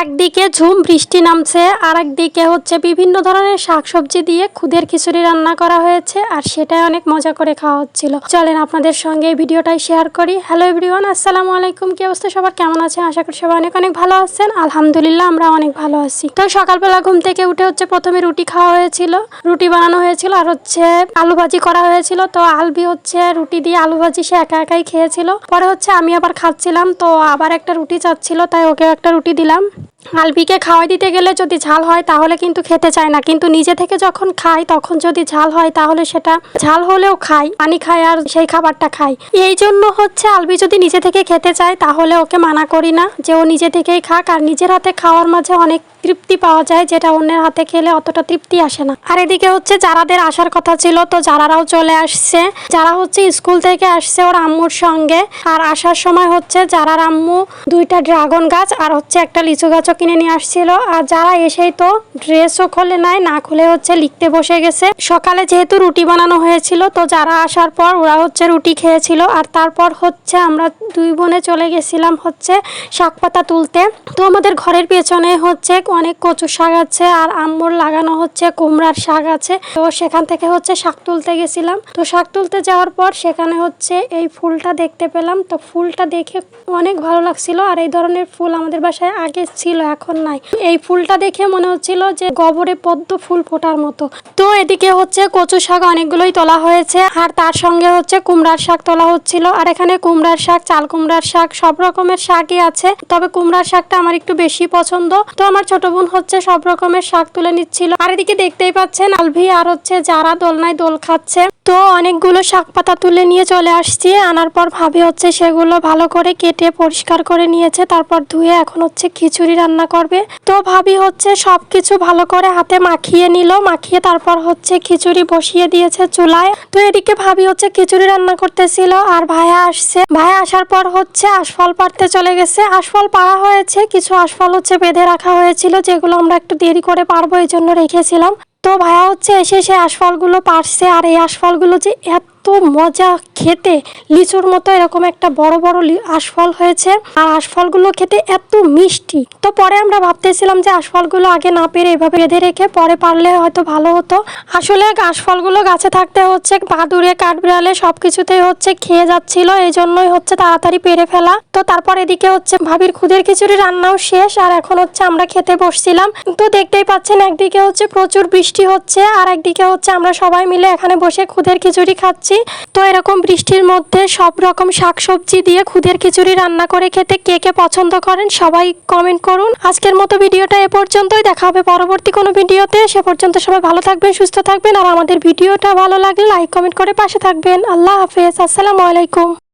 একদিকে ঝুম বৃষ্টি নামছে আর একদিকে হচ্ছে বিভিন্ন ধরনের শাকসবজি দিয়ে খুদের খিচুড়ি রান্না করা হয়েছে আর সেটাই অনেক মজা করে খাওয়া হচ্ছিল। চলেন আপনাদের সঙ্গে এই ভিডিওটাই শেয়ার করি। হ্যালো এভরিওয়ান, আসসালামু আলাইকুম। কি অবস্থা সবার, কেমন আছেন? আশা করি সবাই অনেক অনেক ভালো আছেন। আলহামদুলিল্লাহ আমরা অনেক ভালো আছি। তো সকালবেলা ঘুম থেকে উঠে হচ্ছে প্রথমে রুটি খাওয়া হয়েছিল, রুটি বানানো হয়েছিল আর হচ্ছে আলু ভাজি করা হয়েছিল। তো আলবি হচ্ছে রুটি দিয়ে আলু ভাজি সে একা একাই খেয়েছিল। পরে হচ্ছে আমি আবার খাচ্ছিলাম, তো আবার একটা রুটি চাচ্ছিল, তাই ওকেও একটা রুটি দিলাম। আলবিকে খাওয়াই দিতে গেলে যদি ঝাল হয় তাহলে কিন্তু খেতে চায় না, কিন্তু নিজে থেকে যখন খাই তখন যদি ঝাল হয় তাহলে সেটা ঝাল হলেও খাই, পানি খাই আর সেই খাবারটা খাই। এই জন্য হচ্ছে আলবি যদি নিজে থেকে খেতে চায় তাহলে ওকে মানা করি না যে ও নিজে থেকেই খাক। আর নিজের হাতে খাওয়ার মাঝে অনেক তৃপ্তি পাওয়া যায়, যেটা অন্যের হাতে খেলে অতটা তৃপ্তি আসে না। আর এদিকে হচ্ছে যারাদের আসার কথা ছিল, তো যারারাও চলে আসছে। যারা হচ্ছে স্কুল থেকে আসছে ওর আম্মুর সঙ্গে, আর আসার সময় হচ্ছে যারার আম্মু দুইটা ড্রাগন গাছ আর হচ্ছে একটা লিচু গাছও কিনে নিয়ে আসছিল। আর যারা এসেই তো ড্রেসও খোলে নাই, না খুলে হচ্ছে লিখতে বসে গেছে। সকালে যেহেতু রুটি বানানো হয়েছিল, তো যারা আসার পর ওরা হচ্ছে রুটি খেয়েছিল। আর তারপর হচ্ছে আমরা দুই বোনে চলে গেছিলাম হচ্ছে শাক পাতা তুলতে। তো আমাদের ঘরের পেছনে হচ্ছে অনেক কচু শাক আছে আর আম্মুর লাগানো হচ্ছে কুমড়ার শাক আছে। তো সেখান থেকে হচ্ছে শাক তুলতে গেছিলাম। তো শাক তুলতে যাওয়ার পর সেখানে হচ্ছে এই ফুলটা দেখতে পেলাম। তো ফুলটা দেখে অনেক ভালো লাগছিল। আর এই ধরনের ফুল আমাদের বাসায় আগে ছিল, এখন নাই। এই ফুলটা দেখে মনে হচ্ছিল যে গবরে পদ্ম ফুল ফোটার মতো। তো এদিকে হচ্ছে কচু শাক অনেকগুলোই তোলা হয়েছে আর তার সঙ্গে হচ্ছে কুমড়ার শাক তোলা হচ্ছিল। আর এখানে কুমড়ার শাক, চাল কুমড়ার শাক, সব রকমের শাকই আছে, তবে কুমড়ার শাকটা আমার একটু বেশি পছন্দ। তো আমার ছোট বোন হচ্ছে সব রকমের শাক তুলে নিচ্ছিল। আর এদিকে দেখতেই পাচ্ছেন আলভি আর হচ্ছে যারা দোলনায় দোল খাচ্ছে। তো অনেকগুলো শাক পাতা তুলে নিয়ে চলে আসছি। আনার পর ভাবি হচ্ছে সেগুলো ভালো করে কেটে পরিষ্কার করে নিয়েছে, তারপর ধুয়ে এখন হচ্ছে খিচুড়ি রান্না করবে। তো ভাবি হচ্ছে সবকিছু ভালো করে হাতে মাখিয়ে নিল, মাখিয়ে তারপর হচ্ছে খিচুড়ি বসিয়ে দিয়েছে চুলায়। তো এদিকে ভাবি হচ্ছে খিচুড়ি রান্না করতেছিল আর ভাইয়া আসছে। ভাইয়া আসার পর হচ্ছে আশফল পাড়তে চলে গেছে। আশফল পাড়া হয়েছে, কিছু আশফল হচ্ছে বেঁধে রাখা হয়েছিল, যেগুলো আমরা একটু দেরি করে পারবো এই জন্য রেখেছিলাম। তো ভাইয়া হচ্ছে এসে সে আশফলগুলো পারছে। আর এই আশফলগুলো যে এত মজা খেতে, লিচুর মতো এরকম একটা বড় বড় আশফল হয়েছে আর আশফলগুলো খেতে এত মিষ্টি। তো পরে আমরা ভাবতেছিলাম যে আশফলগুলো আগে না পেরে এভাবে বেঁধে রেখে পরে পারলে হয়তো ভালো হতো। আসলে আশফলগুলো গাছে থাকতে হচ্ছে বাদুড়ে কাঠবিড়ালে সবকিছুতেই হচ্ছে খেয়ে যাচ্ছিল, এই জন্যই হচ্ছে তাড়াতাড়ি পেরে ফেলা। তো তারপর এদিকে হচ্ছে ভাবির খুদের খিচুড়ি রান্নাও শেষ আর এখন হচ্ছে আমরা খেতে বসছিলাম। তো দেখতেই পাচ্ছেন একদিকে হচ্ছে প্রচুর বৃষ্টি হচ্ছে আর একদিকে হচ্ছে আমরা সবাই মিলে এখানে বসে খুদের খিচুড়ি খাচ্ছি। তো এরকম বৃষ্টির মধ্যে সব রকম শাকসবজি দিয়ে খুদের খিচুড়ি রান্না করে খেতে কে কে পছন্দ করেন সবাই কমেন্ট করুন। আজকের মতো ভিডিওটা এ পর্যন্তই, দেখা হবে পরবর্তী কোনো ভিডিওতে। সে পর্যন্ত সবাই ভালো থাকবেন, সুস্থ থাকবেন আর আমাদের ভিডিওটা ভালো লাগলে লাইক কমেন্ট করে পাশে থাকবেন। আল্লাহ হাফেজ, আসসালামু আলাইকুম।